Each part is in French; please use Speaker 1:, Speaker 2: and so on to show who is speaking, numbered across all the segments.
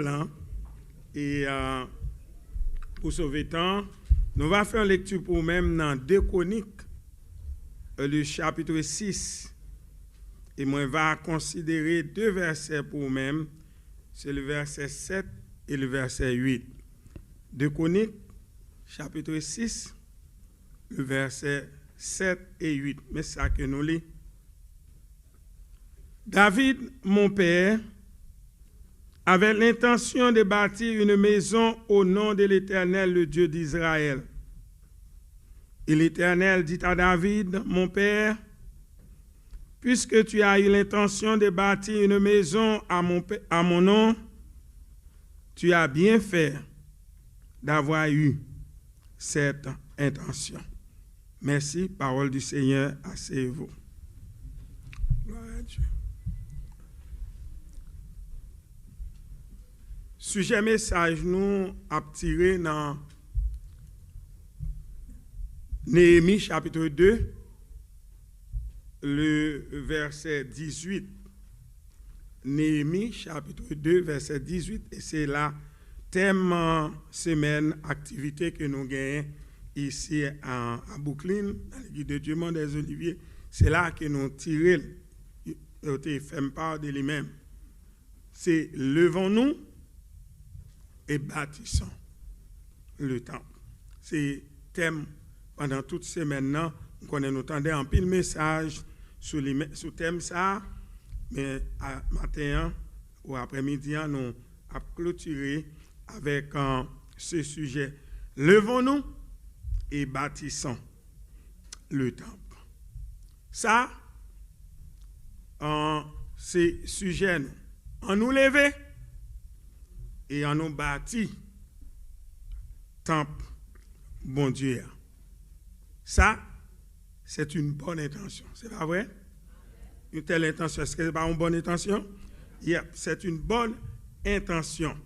Speaker 1: là. Et pour sauver temps, nous allons faire lecture pour même dans 2 Chroniques, le chapitre 6. Et moi, je vais considérer 2 versets pour même. C'est le verset 7 et le verset 8. 2 Chroniques, chapitre 6, le verset 7 et 8. Mais c'est ça que nous lisons. David, mon père, avait l'intention de bâtir une maison au nom de l'Éternel, le Dieu d'Israël. Et l'Éternel dit à David, mon père, puisque tu as eu l'intention de bâtir une maison à mon nom, tu as bien fait d'avoir eu cette intention. Merci, parole du Seigneur, asseyez-vous. Gloire à Dieu. Sujet message nous a tiré dans Néhémie chapitre 2, le verset 18. Néhémie chapitre 2, verset 18, et c'est la thème semaine activité que nous gagnons ici à Brooklyn, dans l'église de Dieu Monde des Oliviers. C'est là que nous tirons, nous faisons part de lui-même. C'est levons-nous et bâtissons le temple. C'est thème pendant toute semaine là, qu'on nous entendait en pile message sur le thème ça, mais à matin ou après-midi nous avons clôturé avec ce sujet. Levons-nous et bâtissons le temple. Ça, c'est sujet nous. On nous lever et on nous bâtit temple, bon Dieu. Ça, c'est une bonne intention. C'est pas vrai? Une telle intention, est-ce que ce n'est pas une bonne intention? Yep, c'est une bonne intention.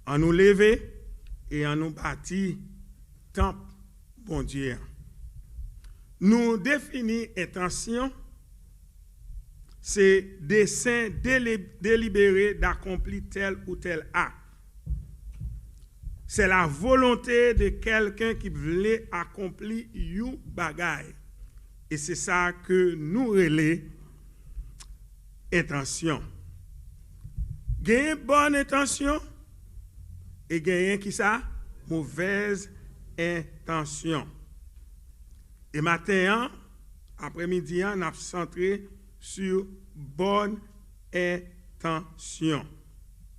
Speaker 1: On nous lever et on nous bâtit temple, bon Dieu. Nous définissons intention, c'est dessein délibéré d'accomplir tel ou tel acte. C'est la volonté de quelqu'un qui voulait accomplir une bagaille. Et c'est ça que nous relais intention. Gagner bonne intention et gagner qui ça? Mauvaise intention. Et matin, après-midi, on a centré sur bonne intention.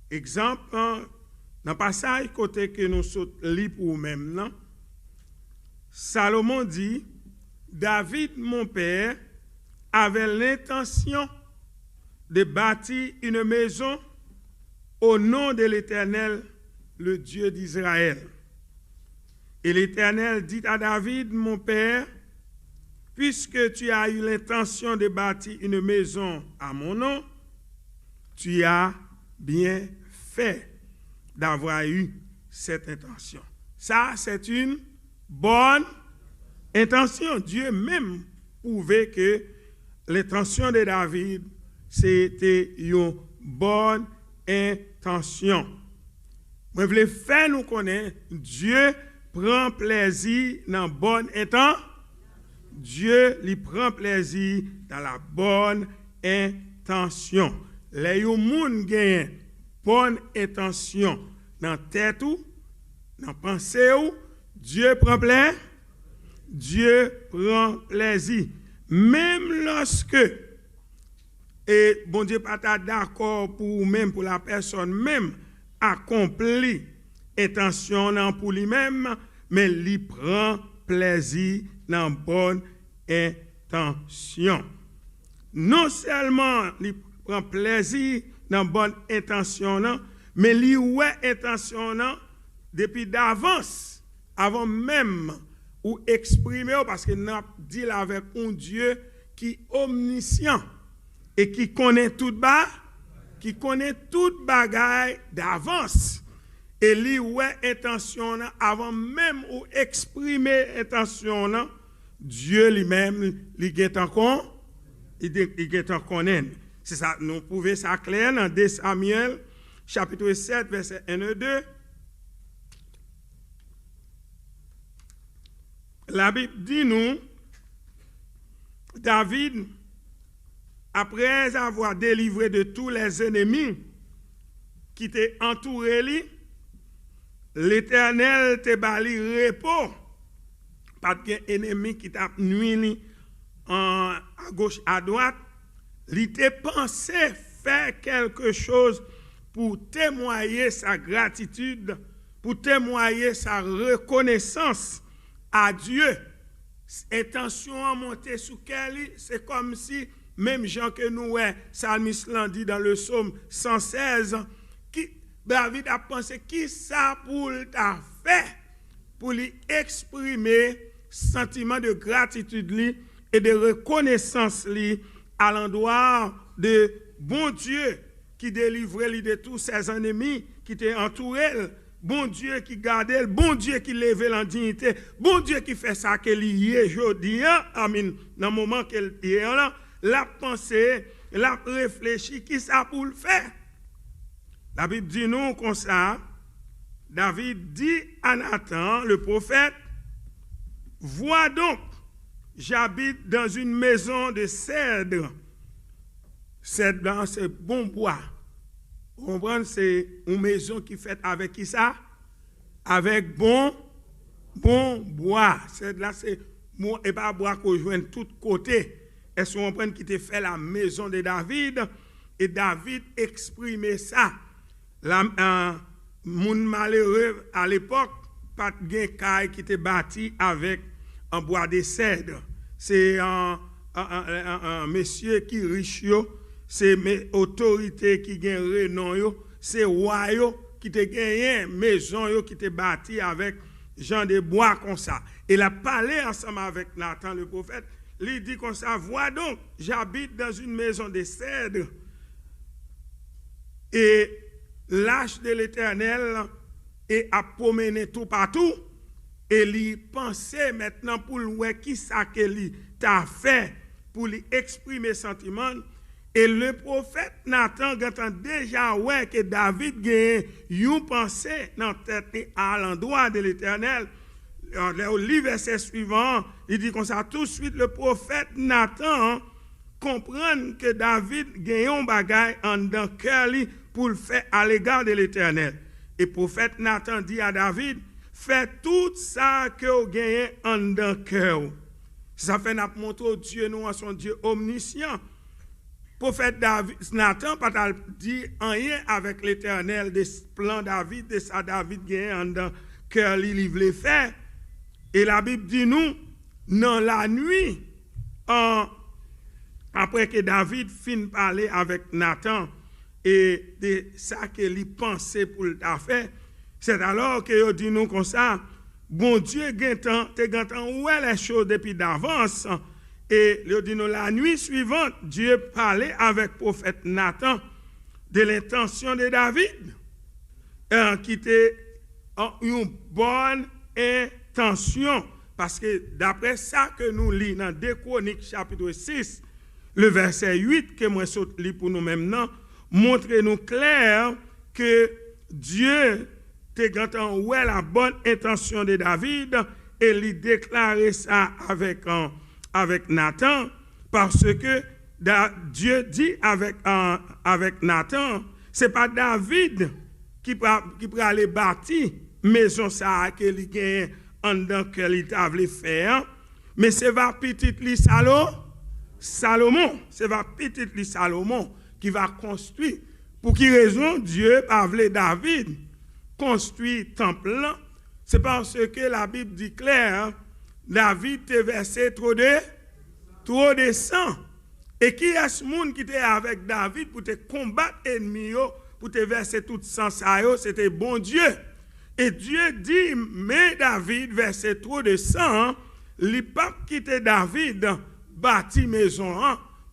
Speaker 1: Exemple, dans le passage côté que nous lisons pour nous-mêmes, Salomon dit, David, mon père, avait l'intention de bâtir une maison au nom de l'Éternel, le Dieu d'Israël. Et l'Éternel dit à David, mon père, puisque tu as eu l'intention de bâtir une maison à mon nom, tu as bien fait d'avoir eu cette intention. Ça, c'est une bonne intention. Dieu même prouvait que l'intention de David, c'était une bonne intention. Je voulais faire nous connaître, Dieu prend plaisir dans la bonne intention. Dieu lui prend plaisir dans la bonne intention. Les gens gagnent bonne intention dans la tête ou dans la pensée ou Dieu prend plaisir. Dieu prend plaisir. Même lorsque et bon Dieu pas d'accord pour même pour la personne même accompli intention pour lui-même, mais il prend plaisir dans bonne intention. Non seulement il prend plaisir dans bonne intention, mais il ouais intention depuis d'avance, avant même ou exprimer, parce que nous dit avec un Dieu qui est omniscient et qui connaît toute bagaille d'avance. Et lui ouais intention avant même ou exprimer intention, Dieu lui-même il est encore connaît. C'est ça, nous pouvons ça clair dans 2 Samuel chapitre 7, verset 1 et 2. La Bible dit nous, David, après avoir délivré de tous les ennemis qui étaient entourés, l'Éternel te bali repos. Pas d'ennemi qui t'a nuit à gauche, à droite. Il t'a pensé faire quelque chose pour témoigner sa gratitude, pour témoigner sa reconnaissance à Dieu. Intention à monter sous Kelly, c'est comme si, même Jean que nous, Psalmiste l'a dit dans le psaume 116, David a pensé qui ça pour t'a fait, pour lui exprimer sentiment de gratitude lui, et de reconnaissance lui, à l'endroit de bon Dieu qui délivrait lui de tous ses ennemis qui étaient entourés. Bon Dieu qui gardait, bon Dieu qui levait la dignité, bon Dieu qui fait ça que lié aujourd'hui, amen, dans le moment qu'elle est là, la pensée, la réfléchi, qui ça pour le faire. La Bible dit nous comme ça, David dit à Nathan, le prophète, vois donc, j'habite dans une maison de cèdre. Cèdre, c'est bon bois. Vous comprenez, c'est une maison qui est faite avec qui ça? Avec bon bois. Cèdre là, c'est bon, et pas bois qu'on joue de tous côtés. Est-ce qu'on comprend qui te fait la maison de David? Et David exprimait ça. Mon malheureux à l'époque, pas de caille qui était bâti avec un bois de cèdre. C'est un monsieur qui riche, c'est autorité qui gagne renom, c'est roi qui te gagné maison qui te bâti avec gens de bois comme ça. Il a parlé ensemble avec Nathan le prophète. Il dit comme ça, vois donc, j'habite dans une maison de cèdre et l'âge de l'Éternel est à promener tout partout. Et il pensait maintenant pour lui qui ça que lui t'a fait pour lui exprimer sentiment. Et le prophète Nathan a déjà que David gagne une pensée dans la tête à l'endroit de l'Éternel. Le verset suivant, il dit comme ça, tout de suite le prophète Nathan comprend que David gagne un bagage en dans cœur pour le faire à l'égard de l'Éternel. Et le prophète Nathan dit à David, fais tout ça que vous gagnez en dans cœur. Ça fait n'a montrer Dieu nous son Dieu omniscient. Prophète David, Nathan pas dit rien avec l'Éternel des plans David, de ça David gagne en dans cœur il voulait faire. Et la Bible dit nous, dans la nuit, après que David finit parler avec Nathan et de ça qu'il pensait pour le faire, c'est alors que dit nous comme ça, bon Dieu te ouais les choses depuis d'avance. Et il dit nous la nuit suivante, Dieu parlait avec le prophète Nathan de l'intention de David, qui était une bonne intention. Parce que d'après ça que nous lisons dans 2 Chroniques chapitre 6, le verset 8 que moi saute lis pour nous maintenant, montre-nous clair que Dieu te gantan ouais la bonne intention de David et lui déclarer ça avec Nathan parce que Dieu dit avec Nathan, c'est pas David qui peut aller bâtir maison ça que lui gagne en dans que il voulait faire, mais c'est va petit li Salomon, c'est va petit li Salomon qui va construire. Pour qui raison Dieu a voulu David construire temple? C'est parce que la Bible dit clair, David te versé trop de sang. Et qui est ce monde qui était avec David pour te combattre ennemi, pour te verser tout sang ça, c'était bon Dieu. Et Dieu dit, mais David versait trop de sang, le pape quittait David, bâtit maison.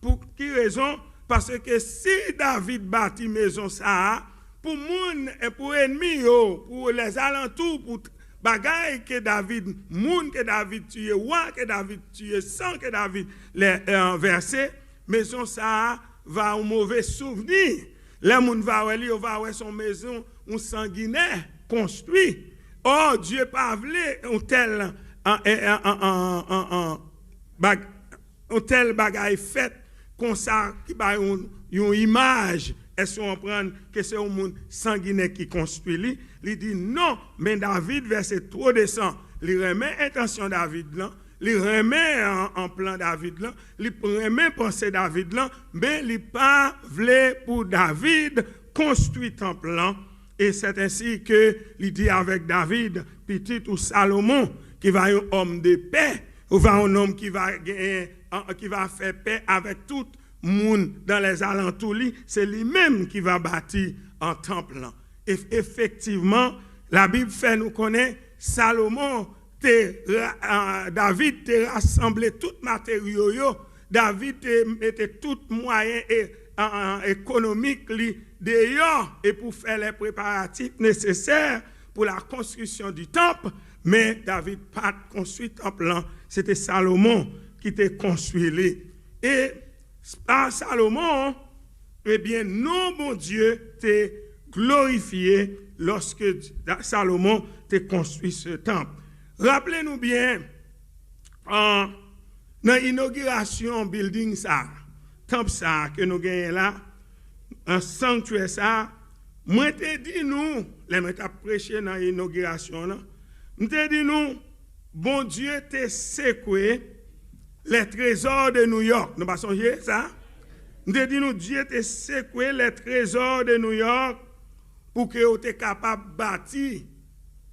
Speaker 1: Pour qui raison? Parce que si David bâtit maison ça, pour moun et pour ennemis, pour les alentours, pour bagaille que David, moun que David tue, roi que David tue, sang que David les versé, maison ça va un mauvais souvenir. Les gens vont voir son maison, un sanguinaire construit. Oh, Dieu pas voulu un tel bagaille fait comme ça, qui a une image. Est-ce qu'on prend que c'est un monde sanguinaire qui construit? Il dit non, mais David, verset 3 descend. Il remet intention David là. Il remet en plan David là, il remet pensée David là, mais il pas voulu pour David construire un plan. Et c'est ainsi que il dit avec David, petit ou Salomon, qui va être un homme de paix, ou va un homme qui va faire paix avec tout le monde dans les alentours, c'est lui-même qui va bâtir un temple. Et effectivement, la Bible fait nous connaître Salomon. David a rassemblé tout matériaux, David mettait tout moyen économique dehors et pour faire les préparatifs nécessaires pour la construction du temple, mais David n'a pas construit le temple, c'était Salomon qui t'a construit. Et par Salomon, eh bien, non, mon Dieu, t'a glorifié lorsque Salomon t'a construit ce temple. Rappelez-nous bien, dans l'inauguration building ça, temple ça que nous gagnons là, un sanctuaire ça, moi te dit nous, les m'ta prêché dans l'inauguration là, m'te dit nous, bon Dieu te secoué les trésors de New York. Nous pas songer ça? M'te dit nous, Dieu te secoué les trésors de New York pour que vous soyez capable de bâtir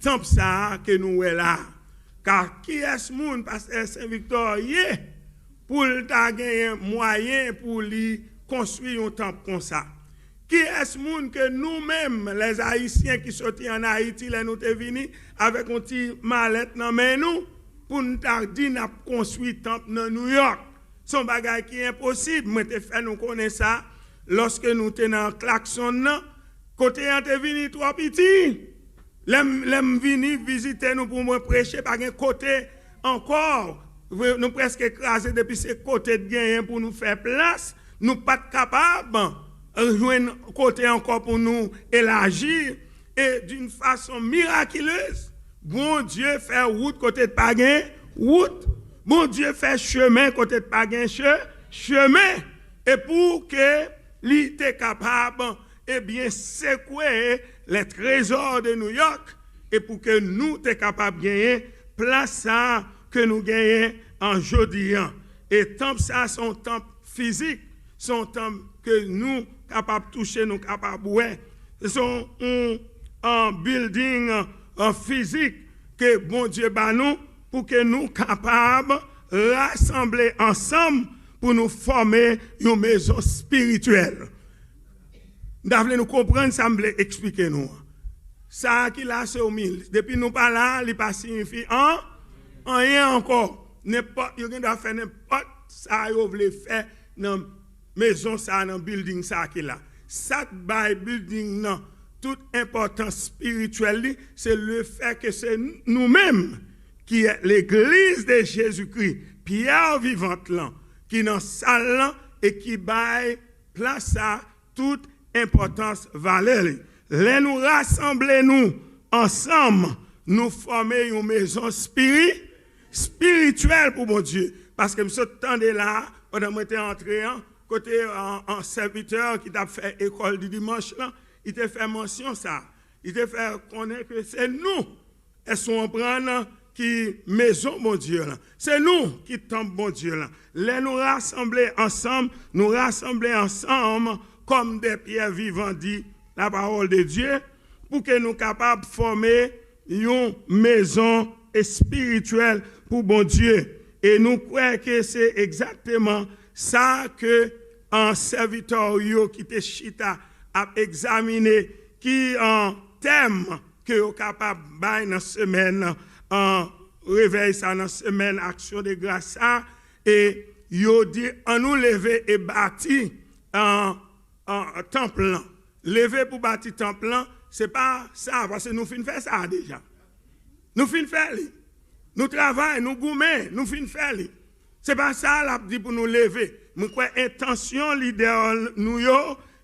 Speaker 1: temple ça que nous est là. Car qui est ce monde, Pasteur Saint-Victor, pour gagner moyen pour lui construire un temple comme ça? Qui est ce monde que nous-mêmes, les Haïtiens qui sont en Haïti, nous sommes venus avec un petit mallette dans nous, pour nous dire nous construire un temple dans New York? C'est un bagage qui est impossible. Moi, je fait nous connaître ça lorsque nous étions dans le klaxon. Côté on est venu trop petit. L'aime venir visiter nous pour me prêcher par un côté encore. Nous presque écrasés depuis ce côté de gain pour nous faire place. Nous pas capables de jouer un côté encore pour nous élargir. Et d'une façon miraculeuse, bon Dieu fait route côté de Paguin, route. Bon Dieu fait chemin côté de Paguin, chemin. Et pour que l'ité capable, eh bien, secouer les trésors de New York et pour que nous soyons capables de gagner place que nous gagnons en jeudi. Et temple ça, son temple physique, son temple que nous sommes capables de toucher, nous capables de voir. Son un building physique que bon Dieu bat nous pour que nous soyons capables de rassembler ensemble pour nous former une maison spirituelle. Nous devons comprendre, ça me expliquer nous. Ça qui là, c'est au milieu. Depuis nous pas là, il pas signifie rien encore. N'importe, vous doit faire n'importe ça vous voulez faire dans la maison, ça, dans le building, ça qui là. Ça, by building, non. Toute importance spirituelle, c'est le fait que c'est nous-mêmes qui est l'église de Jésus-Christ, pierre vivante là, qui est dans la salle là, et qui baille place à toute importance valeur. Les nous rassembler nous ensemble, nous former une maison spirituelle pour mon Dieu. Parce que je suis là, pendant que j'étais entré, côté en serviteur qui t'a fait école du dimanche là, il t'a fait mention ça. Il t'a fait connaître que c'est nous, elles sont prendre qui maison mon Dieu là. C'est nous qui tombons mon Dieu là. Les nous rassembler ensemble comme des pierres vivantes, dit la parole de Dieu, pour que nous soyons capables de former une maison spirituelle pour bon Dieu. Et nous croyons que c'est exactement ça que un serviteur qui te chita a examiné, qui un thème que vous êtes capable de faire dans la semaine, en réveil ça dans la semaine, action de grâce, et vous dit, on nous lever et bâtir un temple. Lever pour bâtir temple, ce n'est pas ça, parce que nous finissons faire ça déjà. Nous finissons faire. Nous travaillons, nous gourmets, nous finissons faire. Ce n'est pas ça là dit pour nous lever. Mais quoi intention leader nous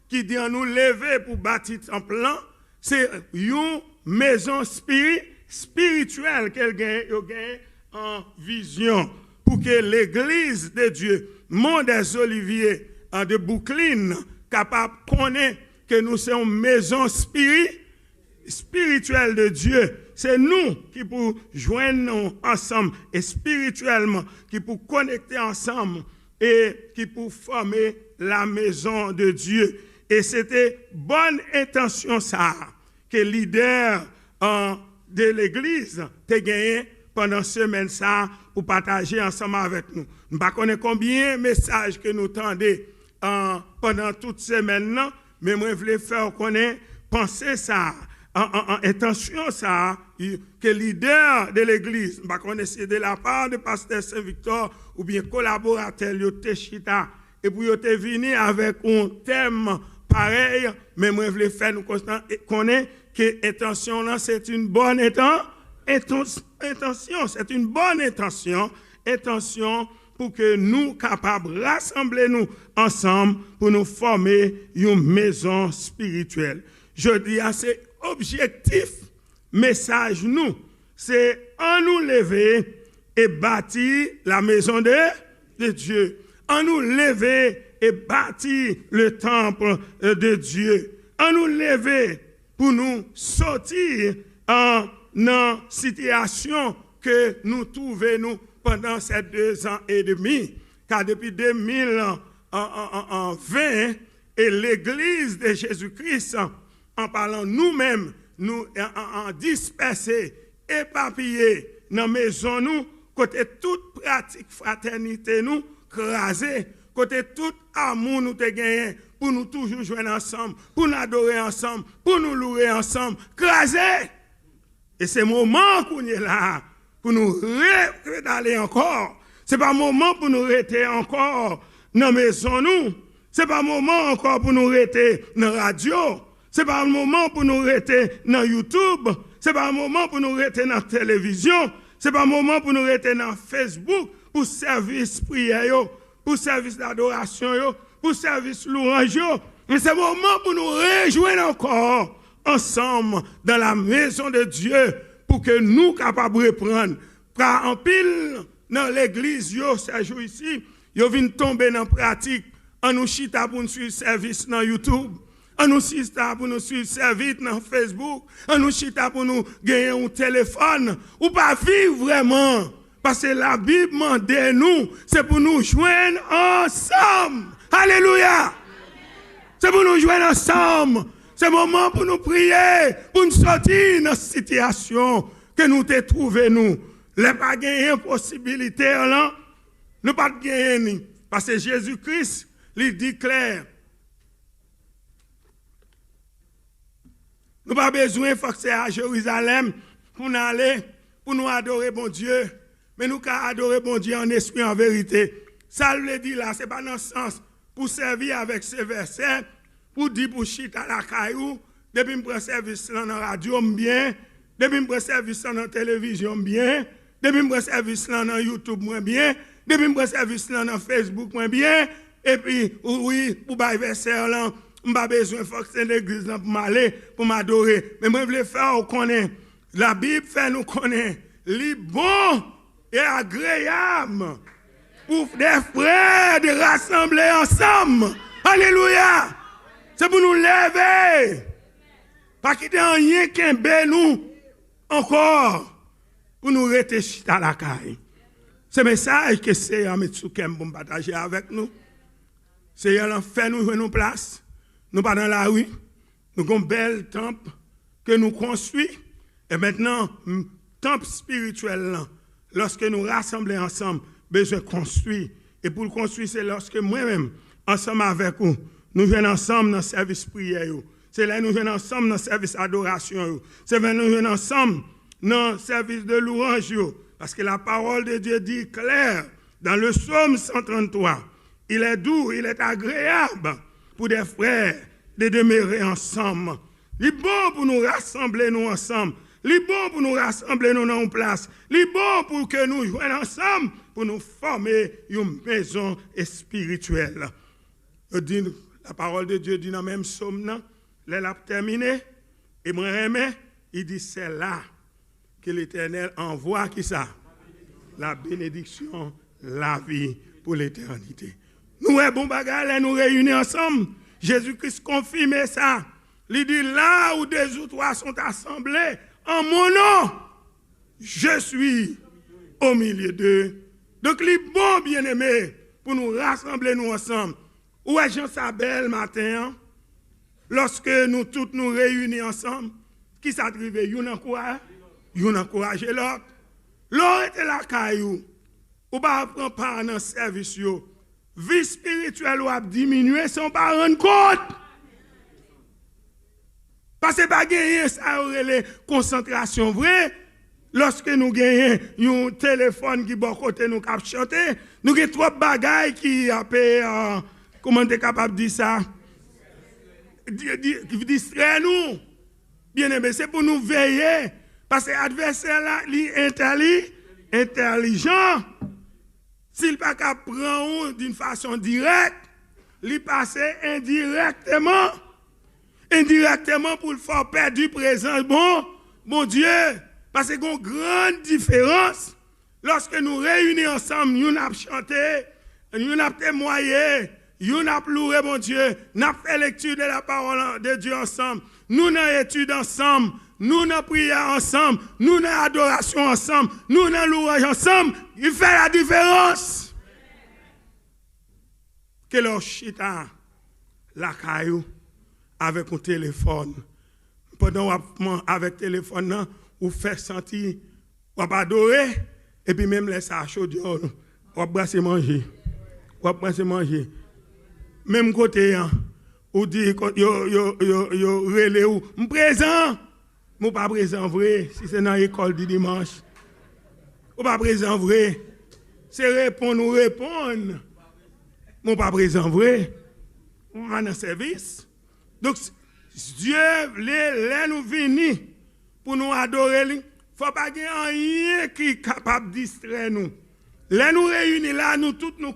Speaker 1: qui dit à nous lever pour bâtir temple, c'est une maison spirituelle qu'elle gagne en vision pour que l'église de Dieu, monde des oliviers, de Brooklyn, capable de connaître que nous sommes une maison spirituelle de Dieu. C'est nous qui pour joindre ensemble et spirituellement, qui pour connecter ensemble et qui pour former la maison de Dieu. Et c'était bonne intention ça que le leader de l'église t'a gagné pendant semaine ça pour partager ensemble avec nous. Nous ne connaissons pas combien de messages que nous tendez pendant toute semaine, mais moi je voulais faire connaître, penser ça, intention ça, que le leader de l'église, c'est de la part de pasteur Saint-Victor ou bien collaborateur Téchita, et pour te venir avec un thème pareil, mais moi je voulais faire nous connaître que intention là c'est une bonne intention, c'est une bonne intention pour que nous capables de rassembler nous ensemble pour nous former une maison spirituelle. Je dis à c'est objectif, message nous, c'est en nous lever et bâtir la maison de Dieu. En nous lever et bâtir le temple de Dieu. En nous lever pour nous sortir en situation que nous trouvons pendant ces 2 ans et demi. Car depuis 2020, et l'Église de Jésus-Christ, en parlant nous-mêmes, nous en dispersés, éparpillés dans la maison, nous, côté toute pratique fraternité, nous, crasés, côté tout amour, nous te gagné, pour nous toujours jouer ensemble, pour nous adorer ensemble, pour nous louer ensemble, crasés. Et c'est le moment qu'on est là, pour nous d'aller encore. Ce n'est pas le moment pour nous rester encore dans la maison, nous. Ce n'est pas le moment encore pour nous rester dans la radio. Ce n'est pas le moment pour nous rester dans YouTube. Ce n'est pas le moment pour nous rester dans la télévision. Ce n'est pas le moment pour nous rester dans Facebook pour service prière, pour service d'adoration, pour service louange. Mais c'est le moment pour nous rejoindre encore ensemble dans la maison de Dieu pour que nous capables de reprendre. Car en pile dans l'église, ces jours ici, ils viennent tomber dans la pratique. On nous chita pour nous suivre service dans YouTube. On nous chita pour nous suivre service dans Facebook. On nous chita pour nous gagner un téléphone. Ou pas vivre vraiment. Parce que la Bible demande nous, c'est pour nous joindre ensemble. Alléluia. C'est pour nous joindre ensemble. C'est le moment pour nous prier, pour nous sortir de la situation que nous te trouvons, nous. Les pas gagner possibilité là, nous pas gagner. Parce que Jésus-Christ, il dit clair. Nous pas besoin de forcer à Jérusalem pour nous aller, pour nous adorer bon Dieu. Mais nous pouvons adorer bon Dieu en esprit, en vérité. Ça le dit là, ce n'est pas dans le sens pour servir avec ce verset, pour dire pour chita la caillou, depuis que je prends service dans la radio, bien, depuis que je prends service dans la télévision, bien, depuis que je prends service dans YouTube, bien, depuis que je prends service dans Facebook, bien, et puis, oui, pour le verset là, je n'ai pas besoin de forcer l'église pour m'aller, pour m'adorer. Mais moi, je veux faire connaître. La Bible fait nous connaître. Les bons et agréable pour des frères de rassembler ensemble. Alléluia. C'est pour nous lever. Pas qu'il y ait rien qui est nous encore pour nous rester à la caille. Ce message que c'est à Mitsoukem pour partager avec nous. C'est à fait nous jouer nos places. Nous pas dans la rue. Nous avons un bel temple que nous construisons. Et maintenant, temple spirituel là. Lorsque nous rassemblons ensemble, besoin de construire. Et pour le construire, c'est lorsque moi-même, ensemble avec vous, nous venons ensemble dans le service prière. C'est là que nous venons ensemble dans le service adoration. C'est là que nous venons ensemble dans le service de louange. Parce que la parole de Dieu dit clair dans le psaume 133. Il est doux, il est agréable pour des frères de demeurer ensemble. Il est bon pour nous rassembler nous ensemble. Il est bon pour nous rassembler nous dans une place. Il est bon pour que nous joignions ensemble pour nous former une maison spirituelle. La parole de Dieu dit dans le même psaume, elle a terminé, et moi, il dit c'est là que l'Éternel envoie qui ça? La bénédiction, la vie pour l'éternité. Nous, bon bagage, nous réunis ensemble. Jésus-Christ confirme ça. Il dit là où deux ou trois sont assemblés, en mon nom, je suis au milieu d'eux. Donc, les bons bien-aimés, pour nous rassembler nous ensemble. Où est Jean Sabel matin, lorsque nous tous nous réunis ensemble, qui s'attrive, yon encourage l'autre. L'autre était la caillou, ou pas prendre part dans le service, vie spirituelle ou a diminué sans pas rendre compte. Parce que pas gagner ça aurait concentration vraie. Lorsque nous gagnons un téléphone qui bon côté nous cap chanter, nous avons trop de bagailles qui a comment tu es capable de dire ça? Distraire nous. Bien aimé, c'est pour nous veiller. Parce que l'adversaire là, il est intelligent. S'il pas qu'à prendre d'une façon directe, il passe indirectement. Indirectement pour le faire perdre du présent. Bon Dieu. Parce qu'il y a une grande différence. Lorsque nous réunissons ensemble, nous avons chanté, nous avons témoigné, nous avons pleuré, mon Dieu, nous avons fait lecture de la parole de Dieu ensemble, nous avons étudié ensemble, nous avons prié ensemble, nous avons adoration ensemble, nous avons louange ensemble. Il fait la différence. Que l'on chita la caillou avec un téléphone. Pendant avec le téléphone, ou fait sentir, ou adorer, et puis même laisser à chaud, ou brasser manger. Ou brasser manger. Même côté, ou dit, yo relé ou, présent, ou pas présent vrai, si c'est dans l'école du dimanche. Ou pas présent vrai, c'est répondre ou répondre. Ou pas présent vrai, on va dans le service. Donc, Dieu, les nous venir pour nous adorer, il ne faut pas qu'il y ait rien qui est capable de distraire nous. Là, nous réunis là, nous tous nous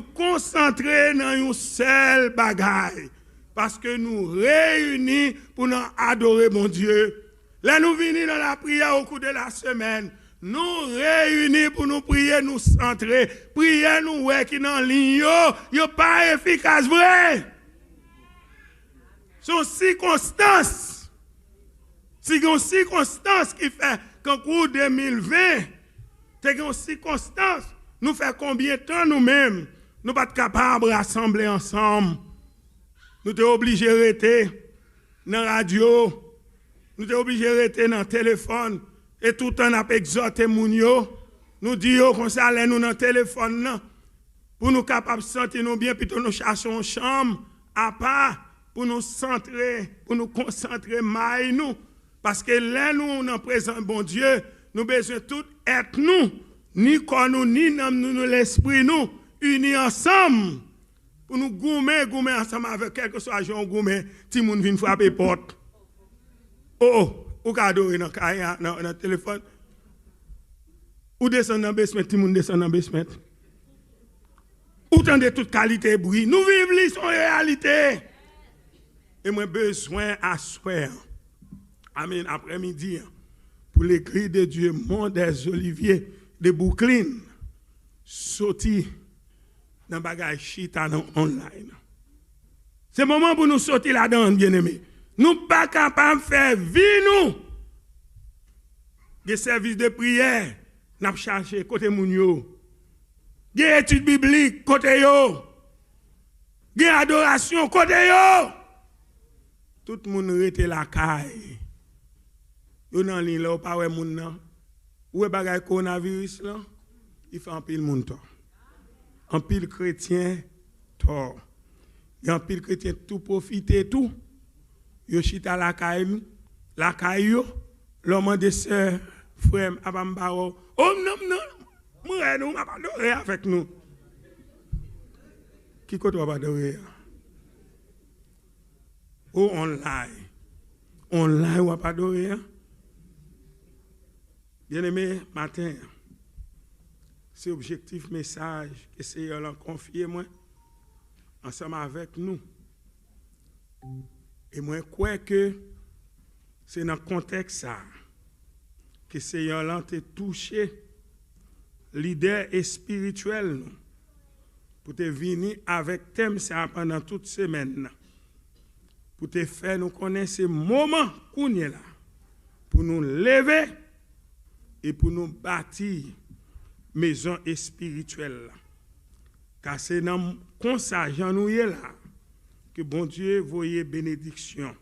Speaker 1: concentrer dans une seule bagaille. Parce que nous réunis pour nous adorer mon Dieu. Là, nous venons dans la prière au cours de la semaine. Nous réunis pour nous prier, nous centrer. Prier, nous, ouais, qui dans ligne, yo pas efficace, vrai. Son circonstances. Si une circonstance qui fait qu'en cours 2020, c'est une circonstance, nous fait combien de temps nous-mêmes, nous pas capables de rassembler ensemble. Nous sommes obligés de rester dans la radio, nous sommes obligés de rester dans le téléphone, et tout le temps nous avons exhorté Mounio, nous disons qu'on s'allait nous dans le téléphone, pour nous capables de sentir nous bien, plutôt nous cherchons une chambre à part, pour nous centrer, pour nous concentrer, nous. Parce que là, nous, en présent, bon Dieu, nous besoin tout être nous, ni corps nous, ni l'âme nous, l'esprit nous, unis ensemble, pour nous goumer ensemble avec quelque chose, Jean goumer, si moun vient frapper porte. Ou cadeau dans le téléphone. Ou descend dans le basement, si moun descend dans le basement. Ou tendez toute qualité bruit. Nous vivons son réalité. Et moi, besoin à soir. Amen, après-midi, pour l'écrit de Dieu, Mont des Oliviers, de Brooklyn, sorti dans le bagage chita online. C'est le moment pour nous sortir là-dedans, bien-aimés. Nous ne sommes pas capables de faire vivre nous. Des services de prière, nous avons cherché côté Mounio. Des études bibliques, côté yo. Des adoration, côté yo. Tout le monde était la caille. Yo nan ligne là, pas ouais moun nan. Ou bagay coronavirus là, il fait un pile moun tort. Un pile chrétien tort. Il y a un pile chrétien tout profiter tout. Yo chita la caille yo, l'homme de sœur, frère abambaro. Oh non, moi nous pas adorer avec nous. Qui côté va adorer? Oh online. Online ou pas adorer? Bien-aimé, matin, c'est objectif message que c'est leur confier moi. ensemble avec nous. Et moi, je crois que c'est dans le contexte ça que le Seigneur a touché leader et spirituel nous, pour te venir avec thème ça pendant toute semaine. Pour te faire nous connaître ce moment qu'on est là. Pour nous lever et pour nous bâtir maison spirituelle. Car c'est dans comme ça, nous est là, que bon Dieu voyait bénédiction.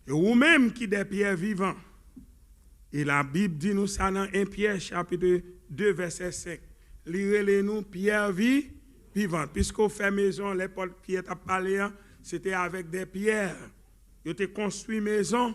Speaker 1: Et vous-même qui des pierres vivantes. Et la Bible dit nous ça dans 1 Pierre chapitre 2 verset 5. Lirez-nous pierres vivantes. Puisqu'on fait maison, les Pierre t'a parlé, c'était avec des pierres. Ils ont construit maison.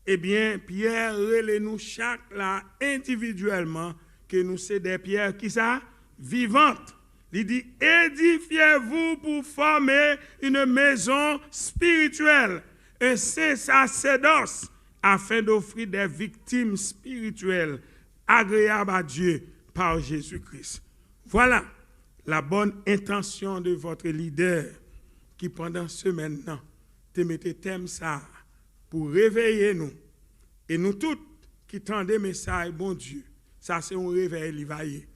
Speaker 1: Eh bien, Pierre, relève-nous chaque là individuellement que nous c'est des pierres qui ça vivantes. Il dit édifiez-vous pour former une maison spirituelle, un sacerdoce afin d'offrir des victimes spirituelles agréables à Dieu par Jésus-Christ. Voilà la bonne intention de votre leader qui pendant ce maintenant te mettez thème ça pour réveiller nous. Et nous tous qui tendez message, bon Dieu, ça c'est un réveil l'éveil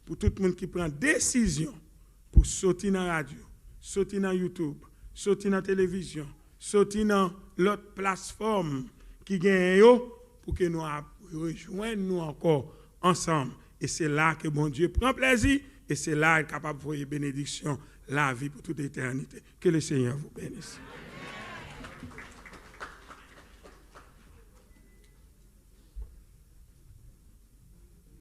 Speaker 1: pour tout le monde qui prend décision pour sortir dans la radio, sortir dans YouTube, sortir dans la télévision, sortir dans l'autre plateforme qui gagne pour que nous rejoignions nous encore ensemble. Et c'est là que bon Dieu prend plaisir et c'est là qu'il est capable de voir bénédiction, la vie pour toute éternité. Que le Seigneur vous bénisse.